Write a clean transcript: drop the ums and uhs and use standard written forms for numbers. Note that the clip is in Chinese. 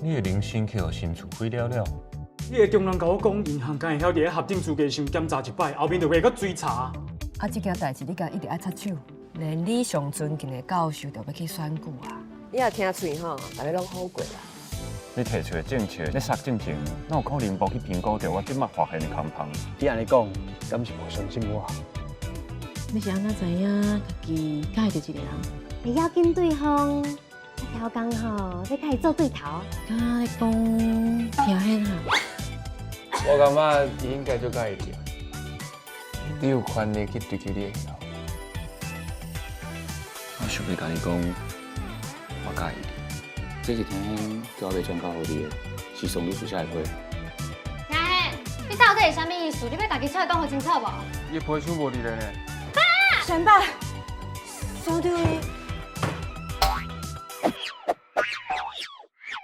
你的人生去互新厝毁了了。你的中人甲我讲，银行敢会晓伫咧合定资格上检查一摆，后面就会搁追查。啊，这件代志你敢一直爱插手，连你上尊敬的教授都要去选举啊！你也听嘴吼，大家拢好过啦。你提出的政策，你杀进前，哪有可能无去评估到我即马发现的空棚？你安尼讲，敢是无相信我？你是安怎知影家己甲会着一个人？会要跟对方，一条工吼，你甲伊做对头。敢咧讲听现哈？我感觉伊应该就介意你。你有权利去追求你的以后。我想要甲你讲，我介意你。这一天叫我要转交予你的，是上女属下的会。听嘿，你到底是啥物意思？你要家己出来讲好清楚无？伊的皮箱无伫咧呢。先爸，兄弟。